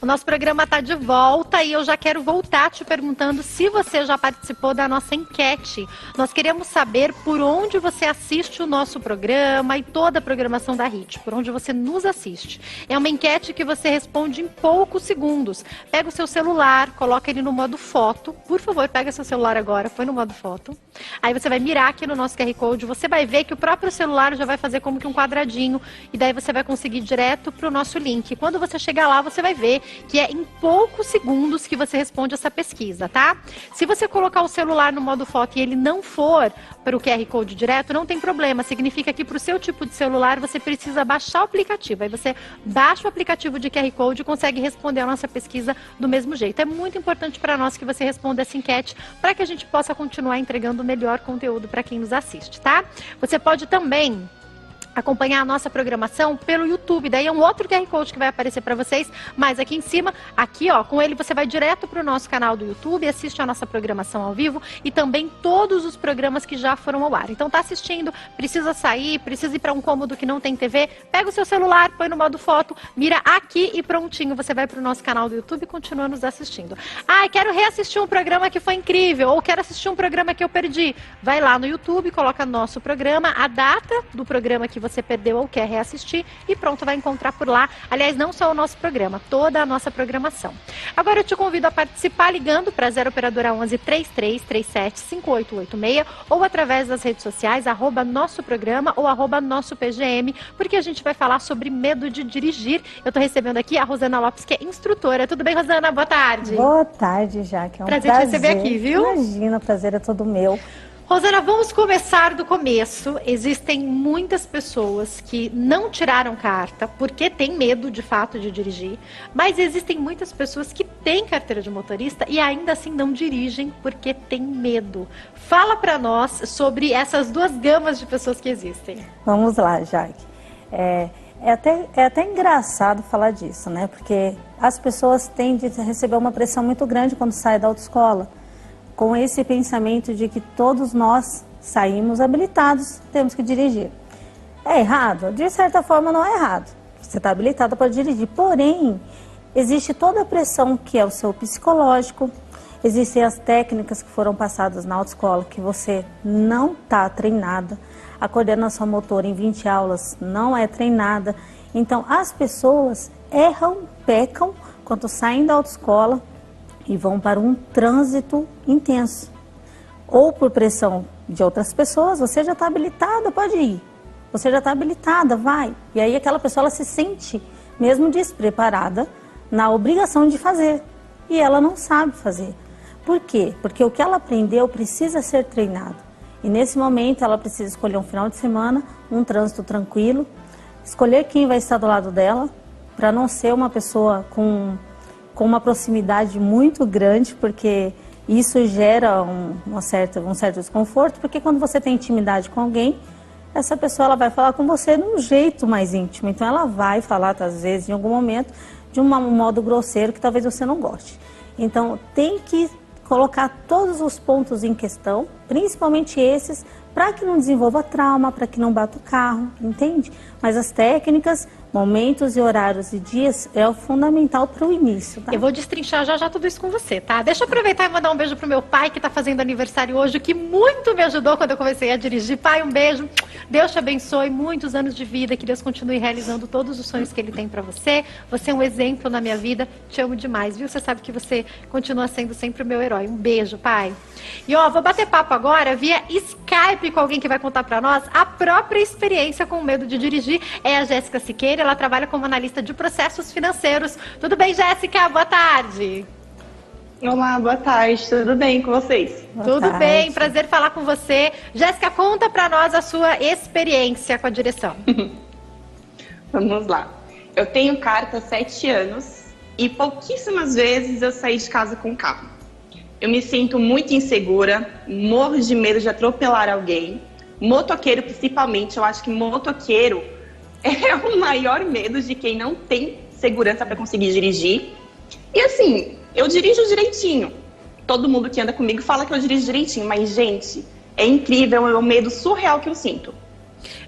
O nosso programa está de volta e eu já quero voltar te perguntando se você já participou da nossa enquete. Nós queremos saber por onde você assiste o nosso programa e toda a programação da HIT, por onde você nos assiste. É uma enquete que você responde em poucos segundos. Pega o seu celular, coloca ele no modo foto. Por favor, pega seu celular agora, põe no modo foto. Aí você vai mirar aqui no nosso QR Code, você vai ver que o próprio celular já vai fazer como que um quadradinho e daí você vai conseguir ir direto para o nosso link. Quando você chegar lá, você vai ver que é em poucos segundos que você responde essa pesquisa, tá? Se você colocar o celular no modo foto e ele não for para o QR Code direto, não tem problema. Significa que para o seu tipo de celular você precisa baixar o aplicativo. Aí você baixa o aplicativo de QR Code e consegue responder a nossa pesquisa do mesmo jeito. É muito importante para nós que você responda essa enquete para que a gente possa continuar entregando o melhor conteúdo para quem nos assiste, tá? Você pode também acompanhar a nossa programação pelo YouTube, daí é um outro QR Code que vai aparecer para vocês, mas aqui em cima, aqui ó, com ele você vai direto para o nosso canal do YouTube, assiste a nossa programação ao vivo e também todos os programas que já foram ao ar. Então tá assistindo, precisa sair, precisa ir para um cômodo que não tem TV, pega o seu celular, põe no modo foto, mira aqui e prontinho, você vai para o nosso canal do YouTube e continua nos assistindo. Ah, quero reassistir um programa que foi incrível, ou quero assistir um programa que eu perdi. Vai lá no YouTube, coloca nosso programa, a data do programa que você perdeu ou quer reassistir e pronto, vai encontrar por lá. Aliás, não só o nosso programa, toda a nossa programação. Agora eu te convido a participar ligando para 0 operadora 11 3337 5886 ou através das redes sociais, @nosso programa ou @nosso PGM, porque a gente vai falar sobre medo de dirigir. Eu estou recebendo aqui a Rosana Lopes, que é instrutora. Tudo bem, Rosana? Boa tarde. Boa tarde, Jaque. É um prazer te receber aqui, viu? Imagina, o prazer é todo meu. Rosana, vamos começar do começo. Existem muitas pessoas que não tiraram carta porque têm medo, de fato, de dirigir. Mas existem muitas pessoas que têm carteira de motorista e ainda assim não dirigem porque têm medo. Fala para nós sobre essas duas gamas de pessoas que existem. Vamos lá, Jaque. É até engraçado falar disso, né? Porque as pessoas tendem a receber uma pressão muito grande quando saem da autoescola, com esse pensamento de que todos nós saímos habilitados, temos que dirigir. É errado? De certa forma não é errado. Você está habilitado para dirigir, porém, existe toda a pressão que é o seu psicológico, existem as técnicas que foram passadas na autoescola que você não está treinada, a coordenação motora em 20 aulas não é treinada, então as pessoas erram, pecam quando saem da autoescola e vão para um trânsito intenso. Ou por pressão de outras pessoas, você já está habilitada, pode ir. Você já está habilitada, vai. E aí aquela pessoa ela se sente mesmo despreparada na obrigação de fazer. E ela não sabe fazer. Por quê? Porque o que ela aprendeu precisa ser treinado. E nesse momento ela precisa escolher um final de semana, um trânsito tranquilo, escolher quem vai estar do lado dela, para não ser uma pessoa com uma proximidade muito grande, porque isso gera um certo desconforto, porque quando você tem intimidade com alguém, essa pessoa ela vai falar com você de um jeito mais íntimo, então ela vai falar, às vezes, em algum momento, de um modo grosseiro que talvez você não goste. Então, tem que colocar todos os pontos em questão, principalmente esses, para que não desenvolva trauma, para que não bata o carro, entende? Mas as técnicas, momentos e horários e dias é o fundamental para o início, tá? Eu vou destrinchar já tudo isso com você, tá? Deixa eu aproveitar e mandar um beijo pro meu pai, que tá fazendo aniversário hoje, que muito me ajudou quando eu comecei a dirigir. Pai, um beijo. Deus te abençoe, muitos anos de vida, que Deus continue realizando todos os sonhos que Ele tem para você. Você é um exemplo na minha vida, te amo demais, viu? Você sabe que você continua sendo sempre o meu herói. Um beijo, pai. E ó, vou bater papo agora via Skype com alguém que vai contar para nós a própria experiência com o medo de dirigir. É a Jéssica Siqueira, ela trabalha como analista de processos financeiros. Tudo bem, Jéssica? Boa tarde. Olá, boa tarde. Tudo bem com vocês? Tudo bem, prazer falar com você. Jéssica, conta para nós a sua experiência com a direção. Vamos lá. Eu tenho carta há 7 anos e pouquíssimas vezes eu saí de casa com carro. Eu me sinto muito insegura, morro de medo de atropelar alguém. Motoqueiro, principalmente, eu acho que motoqueiro é o maior medo de quem não tem segurança para conseguir dirigir. E assim, eu dirijo direitinho. Todo mundo que anda comigo fala que eu dirijo direitinho, mas, gente, é incrível, é um medo surreal que eu sinto.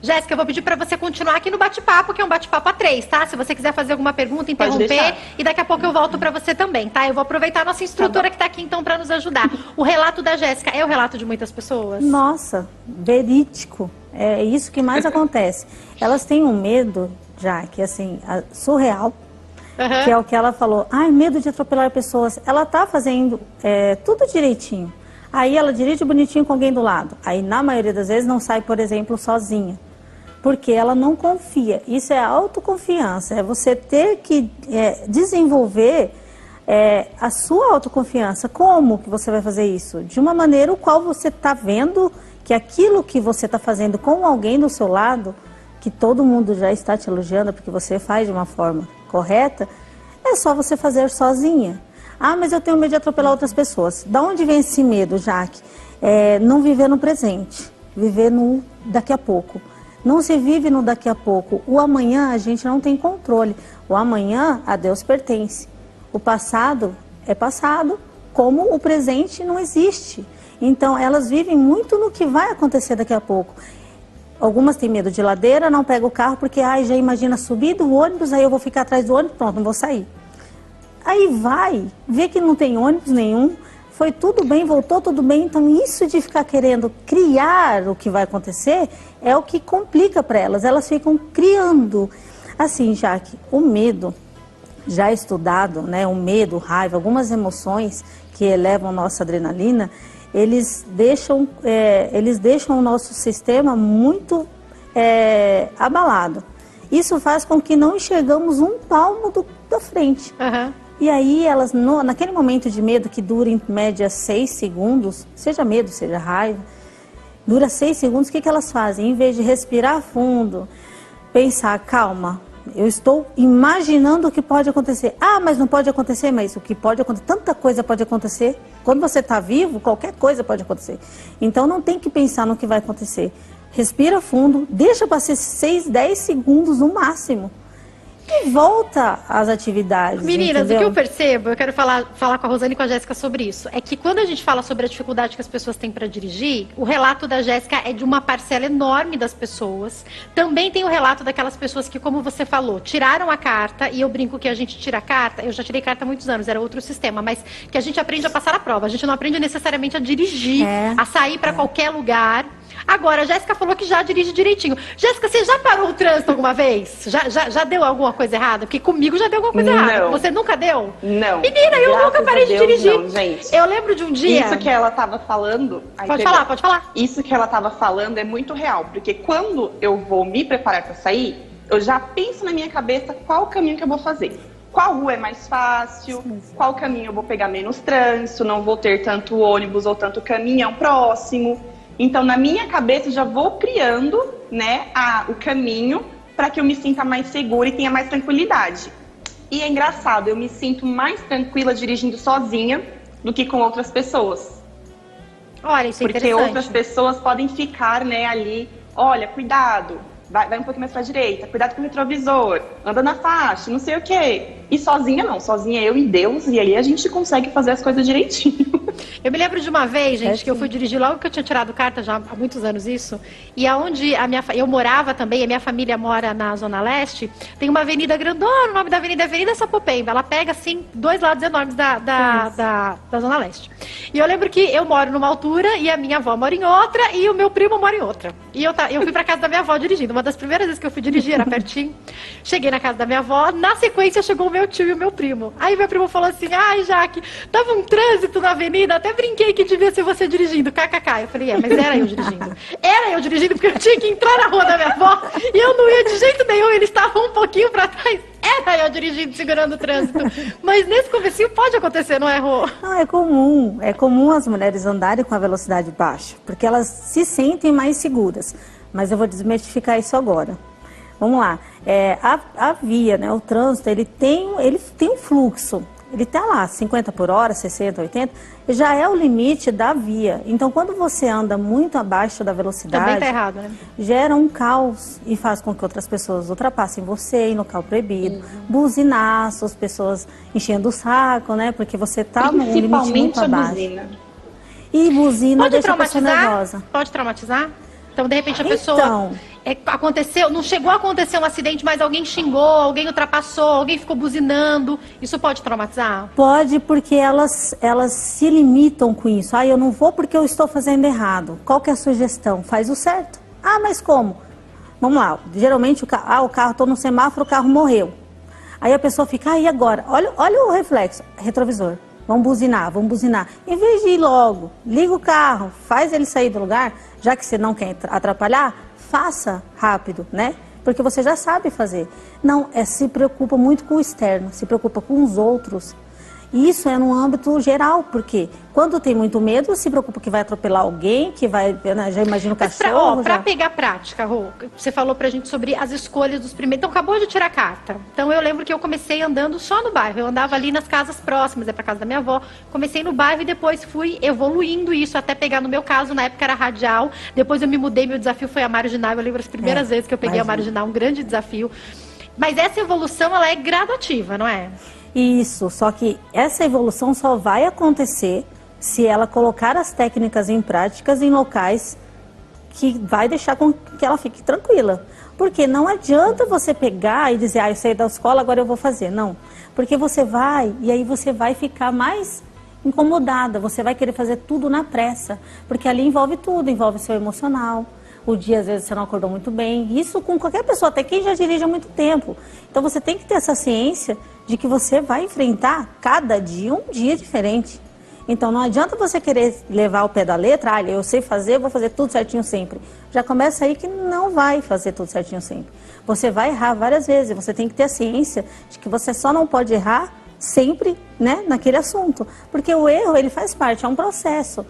Jéssica, eu vou pedir para você continuar aqui no bate-papo, que é um bate-papo a 3, tá? Se você quiser fazer alguma pergunta, interromper, e daqui a pouco eu volto para você também, tá? Eu vou aproveitar a nossa instrutora que tá aqui, então, para nos ajudar. O relato da Jéssica é o relato de muitas pessoas? Nossa, verídico. É isso que mais acontece. Elas têm um medo, já que assim, surreal, que é o que ela falou. Ai, medo de atropelar pessoas. Ela tá fazendo tudo direitinho. Aí ela dirige bonitinho com alguém do lado. Aí, na maioria das vezes, não sai, por exemplo, sozinha. Porque ela não confia. Isso é autoconfiança. É você ter que desenvolver a sua autoconfiança. Como que você vai fazer isso? De uma maneira o qual você está vendo que aquilo que você está fazendo com alguém do seu lado, que todo mundo já está te elogiando porque você faz de uma forma correta, é só você fazer sozinha. Ah, mas eu tenho medo de atropelar outras pessoas. Da onde vem esse medo, Jaque? Não viver no presente, viver no daqui a pouco. Não se vive no daqui a pouco. O amanhã a gente não tem controle. O amanhã a Deus pertence. O passado é passado, como o presente não existe. Então elas vivem muito no que vai acontecer daqui a pouco. Algumas têm medo de ladeira, não pegam o carro porque já imagina subir do ônibus, aí eu vou ficar atrás do ônibus, pronto, não vou sair. Aí vai, vê que não tem ônibus nenhum, foi tudo bem, voltou tudo bem. Então isso de ficar querendo criar o que vai acontecer é o que complica para elas. Elas ficam criando. Assim, Jaque, o medo, já estudado, né, o medo, raiva, algumas emoções que elevam nossa adrenalina, eles deixam o nosso sistema muito abalado. Isso faz com que não enxergamos um palmo da frente. E aí elas, naquele momento de medo que dura em média 6 segundos, seja medo, seja raiva, dura 6 segundos, o que elas fazem? Em vez de respirar fundo, pensar, calma, eu estou imaginando o que pode acontecer. Ah, mas não pode acontecer, mas o que pode acontecer, tanta coisa pode acontecer. Quando você está vivo, qualquer coisa pode acontecer. Então não tem que pensar no que vai acontecer. Respira fundo, deixa passar 6, 10 segundos no máximo. E volta às atividades. Meninas, entendeu? o que eu percebo, eu quero falar com a Rosane e com a Jéssica sobre isso, é que quando a gente fala sobre a dificuldade que as pessoas têm para dirigir, o relato da Jéssica é de uma parcela enorme das pessoas. Também tem o relato daquelas pessoas que, como você falou, tiraram a carta, e eu brinco que a gente tira a carta, eu já tirei carta há muitos anos, era outro sistema, mas que a gente aprende a passar a prova, a gente não aprende necessariamente a dirigir, a sair para qualquer lugar. Agora, a Jéssica falou que já dirige direitinho. Jéssica, você já parou o trânsito alguma vez? Já deu alguma coisa errada? Porque comigo já deu alguma coisa errada. Você nunca deu? Não. Menina, eu nunca parei de dirigir. Não, gente. Eu lembro de um dia... Isso que ela estava falando... Pode falar. Isso que ela estava falando é muito real. Porque quando eu vou me preparar para sair, eu já penso na minha cabeça qual caminho que eu vou fazer. Qual rua é mais fácil, qual caminho eu vou pegar menos trânsito, não vou ter tanto ônibus ou tanto caminhão próximo. Então, na minha cabeça, eu já vou criando, né, o caminho para que eu me sinta mais segura e tenha mais tranquilidade. E é engraçado, eu me sinto mais tranquila dirigindo sozinha do que com outras pessoas. Olha, isso é interessante. Porque outras pessoas podem ficar, né, ali, olha, cuidado, vai um pouquinho mais para a direita, cuidado com o retrovisor, anda na faixa, não sei o quê. E sozinha não, sozinha eu e Deus, e aí a gente consegue fazer as coisas direitinho. Eu me lembro de uma vez, gente, que eu fui dirigir logo que eu tinha tirado carta, já há muitos anos isso, e aonde eu morava também, a minha família mora na Zona Leste, tem uma avenida grandona, o nome da avenida é Avenida Sapopemba, ela pega, assim, 2 lados enormes da Zona Leste. E eu lembro que eu moro numa altura, e a minha avó mora em outra, e o meu primo mora em outra. E eu fui pra casa da minha avó dirigindo, uma das primeiras vezes que eu fui dirigir, era pertinho, cheguei na casa da minha avó, na sequência chegou o meu tio e o meu primo. Aí meu primo falou assim, ai, Jaque, tava um trânsito na avenida, até brinquei que devia ser você dirigindo, kkk. Eu falei, mas era eu dirigindo. Era eu dirigindo porque eu tinha que entrar na rua da minha avó e eu não ia de jeito nenhum, eles estavam um pouquinho pra trás. Era eu dirigindo, segurando o trânsito. Mas nesse comecinho pode acontecer, não é, Rô? Não, é comum as mulheres andarem com a velocidade baixa, porque elas se sentem mais seguras. Mas eu vou desmistificar isso agora. Vamos lá. A via, né, o trânsito, ele tem um fluxo. Ele está lá, 50 por hora, 60, 80, já é o limite da via. Então, quando você anda muito abaixo da velocidade, também tá errado, né? Gera um caos e faz com que outras pessoas ultrapassem você em local proibido. Buzinaços, pessoas enchendo o saco, né? Porque você está num limite muito abaixo. Buzina. E buzina pode deixa a pessoa nervosa. Pode traumatizar? Então, de repente, a pessoa aconteceu, não chegou a acontecer um acidente, mas alguém xingou, alguém ultrapassou, alguém ficou buzinando. Isso pode traumatizar? Pode, porque elas se limitam com isso. Ah, eu não vou porque eu estou fazendo errado. Qual que é a sugestão? Faz o certo. Ah, mas como? Vamos lá, geralmente o carro, estou no semáforo, o carro morreu. Aí a pessoa fica, e agora? Olha o reflexo, retrovisor. Vamos buzinar. Em vez de ir logo, liga o carro, faz ele sair do lugar, já que você não quer atrapalhar, faça rápido, né? Porque você já sabe fazer. Não, se preocupa muito com o externo, se preocupa com os outros. E isso é no âmbito geral, porque quando tem muito medo, se preocupa que vai atropelar alguém, que vai, já imagina o cachorro. Para pegar prática, Rô, você falou pra gente sobre as escolhas dos primeiros. Então, acabou de tirar a carta. Então, eu lembro que eu comecei andando só no bairro. Eu andava ali nas casas próximas, pra casa da minha avó. Comecei no bairro e depois fui evoluindo isso, até pegar, no meu caso, na época era radial. Depois eu me mudei, meu desafio foi a marginal. Eu lembro as primeiras vezes que eu peguei a marginal, um grande desafio. Mas essa evolução, ela é gradativa, não é? Isso, só que essa evolução só vai acontecer se ela colocar as técnicas em práticas em locais que vai deixar com que ela fique tranquila. Porque não adianta você pegar e dizer, eu saí da escola, agora eu vou fazer. Não, porque você vai e aí você vai ficar mais incomodada, você vai querer fazer tudo na pressa, porque ali envolve tudo, envolve seu emocional. O dia, às vezes, você não acordou muito bem. Isso com qualquer pessoa, até quem já dirige há muito tempo. Então, você tem que ter essa ciência de que você vai enfrentar cada dia um dia diferente. Então, não adianta você querer levar o pé da letra, eu sei fazer, vou fazer tudo certinho sempre. Já começa aí que não vai fazer tudo certinho sempre. Você vai errar várias vezes, você tem que ter a ciência de que você só não pode errar sempre, né, naquele assunto. Porque o erro, ele faz parte, é um processo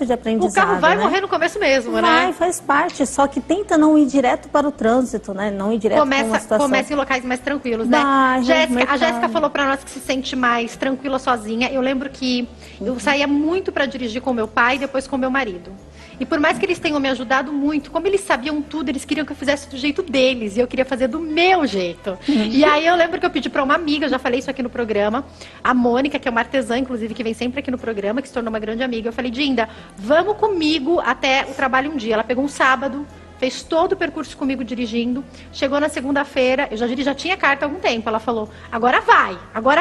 de aprendizado. O carro vai né? morrer no começo mesmo, né? Vai, faz parte, só que tenta não ir direto para o trânsito, né? Não ir direto para uma situação. Começa em locais mais tranquilos, né? A Jéssica falou para nós que se sente mais tranquila sozinha. Eu lembro que eu saía muito para dirigir com meu pai e depois com meu marido. E por mais que eles tenham me ajudado muito, como eles sabiam tudo, eles queriam que eu fizesse do jeito deles. E eu queria fazer do meu jeito. E aí eu lembro que eu pedi para uma amiga, eu já falei isso aqui no programa, a Mônica, que é uma artesã, inclusive, que vem sempre aqui no programa, que se tornou uma grande amiga. Eu falei, Dinda, vamos comigo até o trabalho um dia. Ela pegou um sábado, fez todo o percurso comigo dirigindo. Chegou na segunda-feira, eu já tinha carta há algum tempo. Ela falou, agora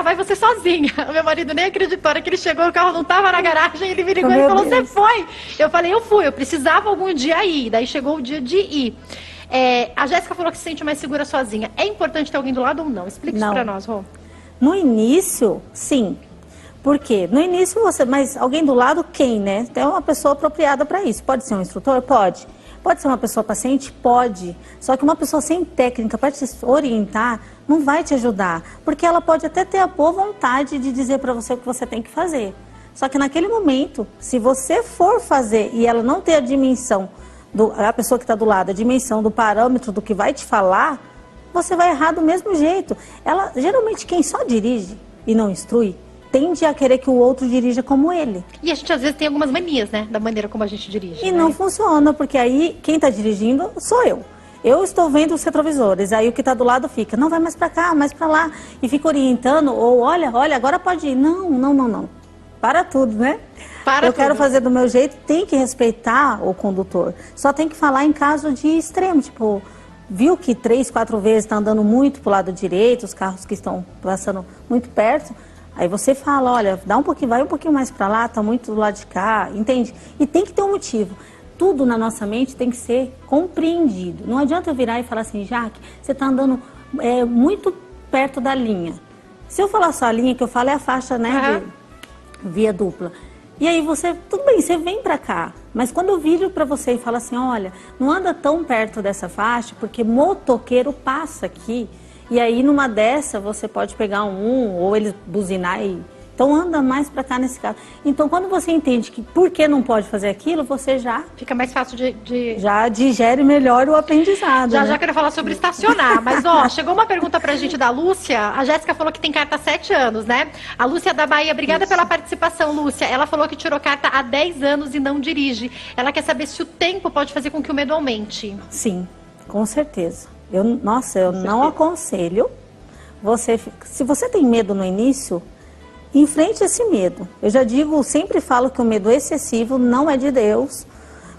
vai você sozinha. O meu marido nem acreditou, que ele chegou, o carro não estava na garagem, ele me ligou e falou, você foi? Eu falei, eu fui, eu precisava algum dia ir. Daí chegou o dia de ir. A Jéssica falou que se sente mais segura sozinha. É importante ter alguém do lado ou não? Explica isso pra nós, Rô. No início, sim. Por quê? No início mas alguém do lado, quem, né? Tem uma pessoa apropriada para isso. Pode ser um instrutor? Pode. Pode ser uma pessoa paciente? Pode. Só que uma pessoa sem técnica para te orientar não vai te ajudar. Porque ela pode até ter a boa vontade de dizer para você o que você tem que fazer. Só que naquele momento, se você for fazer e ela não ter a dimensão, a pessoa que está do lado, a dimensão do parâmetro do que vai te falar, você vai errar do mesmo jeito. Geralmente quem só dirige e não instrui, tende a querer que o outro dirija como ele. E a gente às vezes tem algumas manias, né? Da maneira como a gente dirige. E não funciona, porque aí quem está dirigindo sou eu. Eu estou vendo os retrovisores, aí o que está do lado fica, não, vai mais para cá, mais para lá. E fica orientando, ou olha, agora pode ir. Não. Para tudo, né? Eu quero fazer do meu jeito, tem que respeitar o condutor. Só tem que falar em caso de extremo, tipo, viu que 3, 4 vezes está andando muito para o lado direito, os carros que estão passando muito perto. Aí você fala, olha, vai um pouquinho mais para lá, tá muito do lado de cá, entende? E tem que ter um motivo. Tudo na nossa mente tem que ser compreendido. Não adianta eu virar e falar assim, Jaque, você está andando muito perto da linha. Se eu falar só a linha que eu falo é a faixa, né, de via dupla. E aí tudo bem, você vem para cá. Mas quando eu viro para você e falo assim, olha, não anda tão perto dessa faixa, porque motoqueiro passa aqui. E aí, numa dessa, você pode pegar ou eles buzinar e... Então, anda mais para cá nesse caso. Então, quando você entende que por que não pode fazer aquilo, você já... Fica mais fácil Já digere melhor o aprendizado. Já quero falar sobre estacionar. Mas, chegou uma pergunta pra gente da Lúcia. A Jéssica falou que tem carta há 7 anos, né? A Lúcia da Bahia, obrigada pela participação, Lúcia. Ela falou que tirou carta há 10 anos e não dirige. Ela quer saber se o tempo pode fazer com que o medo aumente. Sim, com certeza. Eu não aconselho você... Se você tem medo no início... Enfrente esse medo. Eu já sempre falo que o medo excessivo não é de Deus,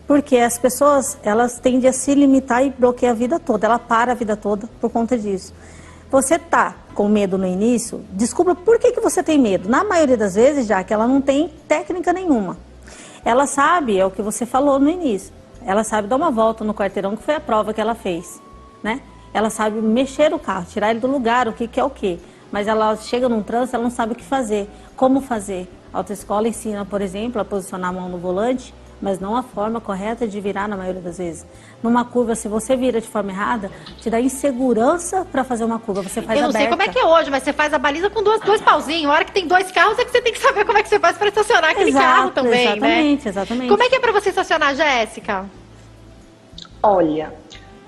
Porque as pessoas, elas tendem a se limitar e bloqueiar a vida toda. Ela para a vida toda por conta disso. Você tá com medo no início, descubra por que você tem medo. Na maioria das vezes, já que ela não tem técnica nenhuma. Ela sabe, é o que você falou no início, ela sabe dar uma volta no quarteirão, que foi a prova que ela fez, né? Ela sabe mexer o carro, tirar ele do lugar, o que é o quê. Mas ela chega num trânsito, ela não sabe o que fazer, como fazer. A autoescola ensina, por exemplo, a posicionar a mão no volante, mas não a forma correta de virar na maioria das vezes. Numa curva, se você vira de forma errada, te dá insegurança para fazer uma curva, você faz Eu não sei como é que é hoje, mas você faz a baliza com dois pauzinhos. A hora que tem 2 carros é que você tem que saber como é que você faz para estacionar aquele carro também, exatamente, né? Exatamente. Como é que é para você estacionar, Jéssica? Olha,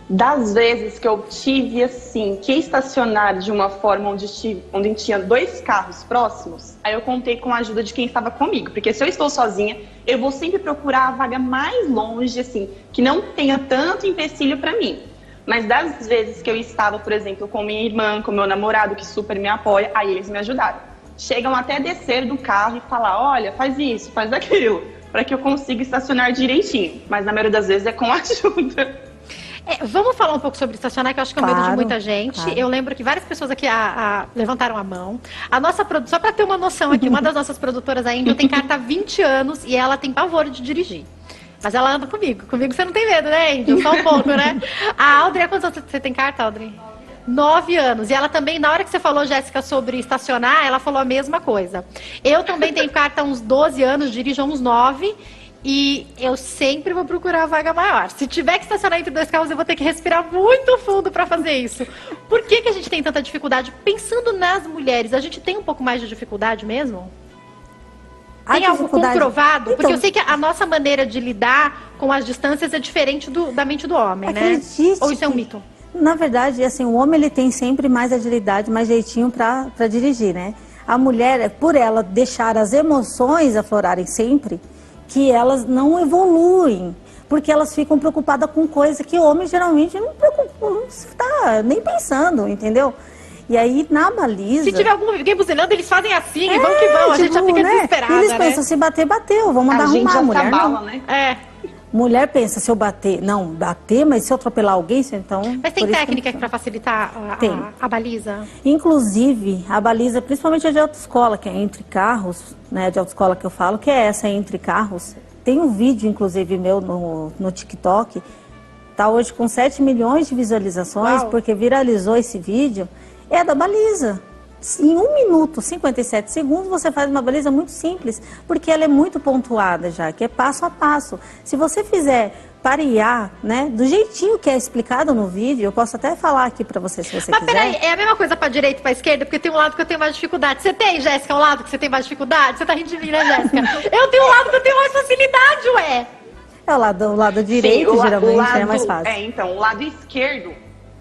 das vezes que eu tive, assim, que estacionar de uma forma onde tinha 2 carros próximos, aí eu contei com a ajuda de quem estava comigo. Porque se eu estou sozinha, eu vou sempre procurar a vaga mais longe, assim, que não tenha tanto empecilho para mim. Mas das vezes que eu estava, por exemplo, com minha irmã, com meu namorado, que super me apoia, aí eles me ajudaram. Chegam até descer do carro e falar, olha, faz isso, faz aquilo, para que eu consiga estacionar direitinho. Mas na maioria das vezes é com ajuda. Vamos falar um pouco sobre estacionar, que eu acho que é o medo de muita gente. Claro. Eu lembro que várias pessoas aqui levantaram a mão. A nossa só para ter uma noção aqui, uma das nossas produtoras, a Índia, tem carta há 20 anos e ela tem pavor de dirigir. Mas ela anda comigo. Comigo você não tem medo, né, Índia? Só um pouco, né? A Audrey, há quantos anos você tem carta, Audrey? 9 anos. E ela também, na hora que você falou, Jéssica, sobre estacionar, ela falou a mesma coisa. Eu também tenho carta há uns 12 anos, dirijo há uns 9. E eu sempre vou procurar a vaga maior. Se tiver que estacionar entre 2 carros, eu vou ter que respirar muito fundo para fazer isso. Por que a gente tem tanta dificuldade? Pensando nas mulheres, a gente tem um pouco mais de dificuldade mesmo? Tem algo comprovado? Porque eu sei que a nossa maneira de lidar com as distâncias é diferente da mente do homem, né? Ou isso é um mito? Na verdade, assim, o homem ele tem sempre mais agilidade, mais jeitinho para dirigir, né? A mulher, por ela deixar as emoções aflorarem sempre, que elas não evoluem, porque elas ficam preocupadas com coisa que o homem geralmente não está nem pensando, entendeu? E aí, na baliza... Se tiver alguém buzinando, eles fazem assim, e vão que vão, a gente já fica desesperada, eles pensam, se bater, bateu, vamos mandar arrumar. A mulher não. Né? Mulher pensa, se eu bater, mas se eu atropelar alguém, então... Mas tem técnica para facilitar a baliza? Inclusive, a baliza, principalmente a de autoescola, que é entre carros, né, de autoescola que eu falo, que é essa entre carros. Tem um vídeo, inclusive, meu no TikTok, tá hoje com 7 milhões de visualizações, porque viralizou esse vídeo, é da baliza. Em 1 minuto, 57 segundos, você faz uma baliza muito simples, porque ela é muito pontuada já, que é passo a passo. Se você fizer parear, né, do jeitinho que é explicado no vídeo, eu posso até falar aqui pra você, se você quiser. Mas peraí, é a mesma coisa pra direita e pra esquerda? Porque tem um lado que eu tenho mais dificuldade. Você tem, Jéssica, um lado que você tem mais dificuldade? Você tá rindo de mim, né, Jéssica? Eu tenho um lado que eu tenho mais facilidade, ué! É o lado direito, sim, geralmente, é mais fácil. Então, o lado esquerdo,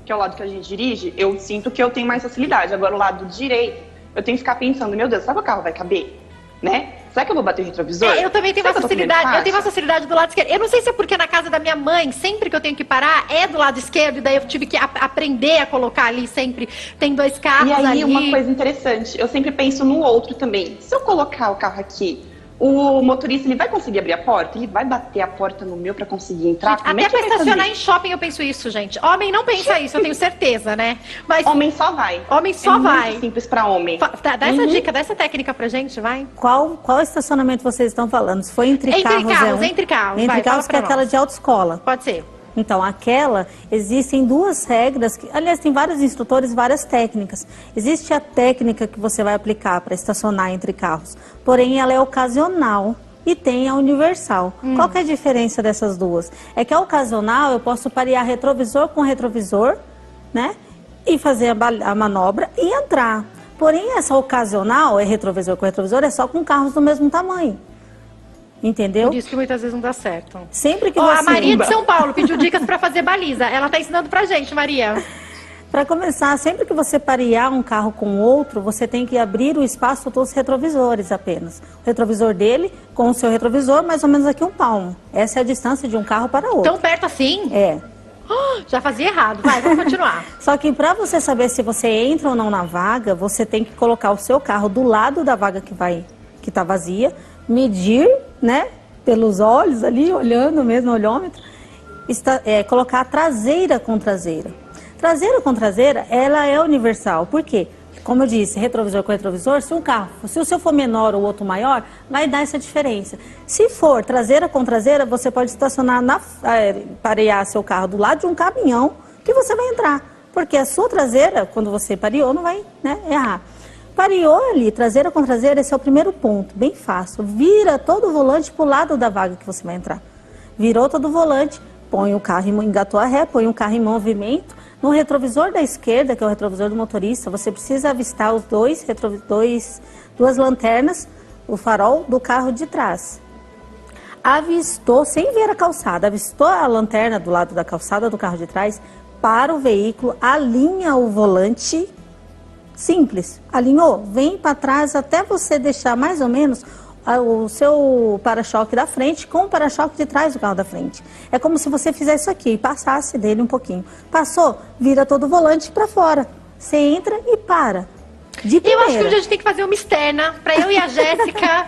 que é o lado que a gente dirige, eu sinto que eu tenho mais facilidade. Agora, o lado direito, eu tenho que ficar pensando, meu Deus, será que o carro vai caber? Né? Será que eu vou bater o retrovisor? Eu também tenho mais facilidade. Eu tenho mais facilidade do lado esquerdo. Eu não sei se é porque na casa da minha mãe, sempre que eu tenho que parar, é do lado esquerdo, e daí eu tive que aprender a colocar ali sempre. Tem 2 carros ali. E aí, uma coisa interessante, eu sempre penso no outro também. Se eu colocar o carro aqui, o motorista, ele vai conseguir abrir a porta? Ele vai bater a porta no meu pra conseguir entrar? Gente, até pra estacionar em shopping eu penso isso, gente. Homem não pensa isso, eu tenho certeza, né? Mas homem só vai. Homem só vai. Muito simples pra homem. Dá essa dica, dá essa técnica pra gente, vai. Qual estacionamento vocês estão falando? Se foi entre carros, entre carros. Entre carros, que é aquela de autoescola. Pode ser. Então, existem 2 regras, aliás, tem vários instrutores, várias técnicas. Existe a técnica que você vai aplicar para estacionar entre carros, porém ela é ocasional e tem a universal. Qual que é a diferença dessas 2? É que a ocasional eu posso parear retrovisor com retrovisor, né, e fazer a manobra e entrar. Porém, essa ocasional, é retrovisor com retrovisor, é só com carros do mesmo tamanho. Entendeu? Por isso que muitas vezes não dá certo. Sempre que você... A Maria de São Paulo pediu dicas para fazer baliza. Ela tá ensinando pra gente, Maria. Para começar, sempre que você parear um carro com outro, você tem que abrir o espaço dos retrovisores apenas. O retrovisor dele com o seu retrovisor, mais ou menos aqui 1 palmo. Essa é a distância de um carro para outro. Tão perto assim? É. Já fazia errado. Vai, vamos continuar. Só que para você saber se você entra ou não na vaga, você tem que colocar o seu carro do lado da vaga que tá vazia, medir, né, pelos olhos ali, olhando mesmo, olhômetro, colocar a traseira com traseira. Traseira com traseira, ela é universal. Por quê? Como eu disse, retrovisor com retrovisor, se o seu for menor ou o outro maior, vai dar essa diferença. Se for traseira com traseira, você pode estacionar, parear seu carro do lado de um caminhão que você vai entrar. Porque a sua traseira, quando você pareou, não vai, né, errar. Pareou ali, traseira com traseira, esse é o primeiro ponto, bem fácil. Vira todo o volante para o lado da vaga que você vai entrar. Virou todo o volante, põe o carro, engatou a ré, põe o carro em movimento. No retrovisor da esquerda, que é o retrovisor do motorista, você precisa avistar os duas lanternas, o farol do carro de trás. Avistou, sem ver a calçada, avistou a lanterna do lado da calçada do carro de trás, para o veículo, alinha o volante, simples, alinhou, vem para trás até você deixar mais ou menos o seu para-choque da frente com o para-choque de trás do carro da frente. É como se você fizesse isso aqui e passasse dele um pouquinho. Passou, vira todo o volante para fora. Você entra e para. De primeira. Eu acho que a gente tem que fazer uma externa para eu e a Jéssica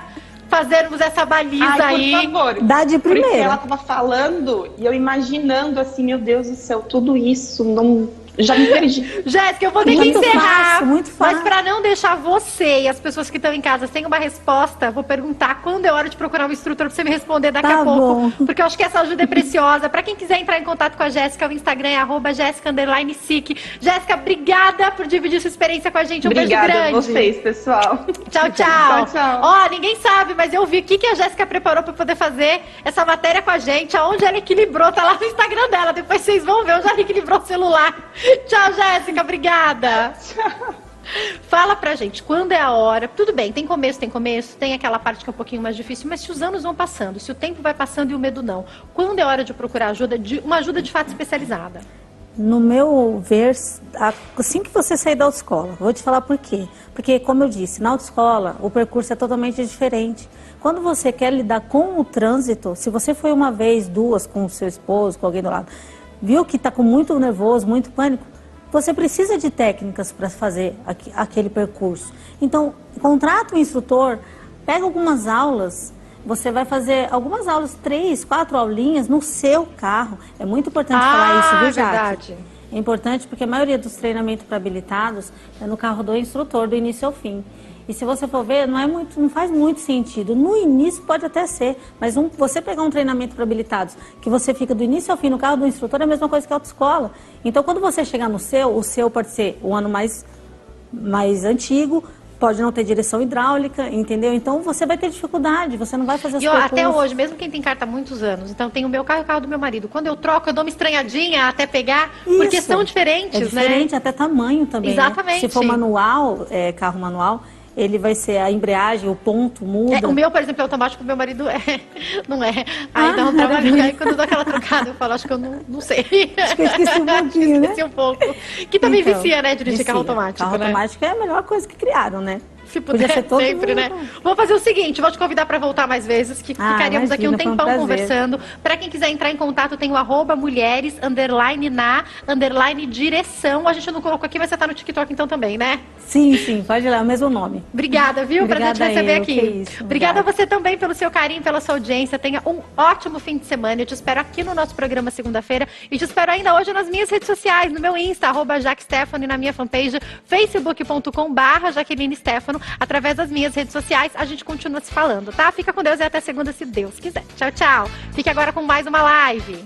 fazermos essa baliza aí. Por favor. Dá de primeira. Porque ela tava falando e eu imaginando assim, meu Deus do céu, tudo isso, não... Já me perdi. Jéssica, eu vou ter que Muito encerrar. fácil, muito fácil. Mas para não deixar você e as pessoas que estão em casa sem uma resposta, vou perguntar quando é hora de procurar um instrutor para você me responder daqui a pouco. Bom. Porque eu acho que essa ajuda é preciosa. Para quem quiser entrar em contato com a Jéssica, o Instagram é @Jéssica_Sick. Jéssica, obrigada por dividir sua experiência com a gente. Obrigada beijo grande. a vocês, pessoal. Tchau, tchau. Tchau, tchau. Ó, ninguém sabe, mas eu vi o que a Jéssica preparou para poder fazer essa matéria com a gente. Aonde ela equilibrou, tá lá no Instagram dela. Depois vocês vão ver, eu já equilibrou o celular. Tchau, Jéssica. Obrigada. Tchau. Fala pra gente, quando é a hora? Tudo bem, tem começo, tem aquela parte que é um pouquinho mais difícil, mas se os anos vão passando, se o tempo vai passando e o medo não, quando é hora de procurar ajuda, uma ajuda de fato especializada? No meu ver, assim que você sair da autoescola, vou te falar por quê. Porque, como eu disse, na autoescola o percurso é totalmente diferente. Quando você quer lidar com o trânsito, se você foi uma vez, duas, com o seu esposo, com alguém do lado, viu que está com muito nervoso, muito pânico, você precisa de técnicas para fazer aquele percurso. Então, contrata um instrutor, pega algumas aulas, você vai fazer algumas aulas, 3, 4 aulinhas no seu carro. É muito importante falar isso, viu, Jaque? Verdade. É importante porque a maioria dos treinamentos para habilitados é no carro do instrutor, do início ao fim. E se você for ver, não faz muito sentido. No início pode até ser, mas você pegar um treinamento para habilitados, que você fica do início ao fim no carro do instrutor, é a mesma coisa que a autoescola. Então, quando você chegar no seu, o seu pode ser o ano mais antigo, pode não ter direção hidráulica, entendeu? Então, você vai ter dificuldade, você não vai fazer as coisas. Até hoje, mesmo quem tem carta há muitos anos, então tem o meu carro e o carro do meu marido. Quando eu troco, eu dou uma estranhadinha até pegar, porque são diferentes, né? É diferente, né? até tamanho também. Exatamente. Né? Se for manual, carro manual, ele vai ser a embreagem, o ponto muda. O meu, por exemplo, é automático, o meu marido não é. Aí dá um trabalho, aí quando eu dou aquela trocada, eu falo, acho que eu não sei. Acho que eu esqueci um pouquinho, né? Esqueci um pouco. Que também então, vicia, né, dirigir carro automático, Carro né? automático é a melhor coisa que criaram, né? Se puder, ser todo sempre, mundo. né? Vou fazer o seguinte, vou te convidar para voltar mais vezes, que ficaríamos aqui um tempão conversando. Para quem quiser entrar em contato, tem o @mulheres_na_direção. A gente não colocou aqui, mas você tá no TikTok então também, né? Sim, pode ir lá, é o mesmo nome. Obrigada, viu? Prazer te receber aqui. Isso, Obrigada a você também pelo seu carinho, pela sua audiência. Tenha um ótimo fim de semana. Eu te espero aqui no nosso programa segunda-feira e te espero ainda hoje nas minhas redes sociais, no meu Insta, @JaqueStefano, e na minha fanpage, facebook.com/Jaqueline Stefano. Através das minhas redes sociais, a gente continua se falando, tá? Fica com Deus e até segunda, se Deus quiser. Tchau, tchau. Fique agora com mais uma live.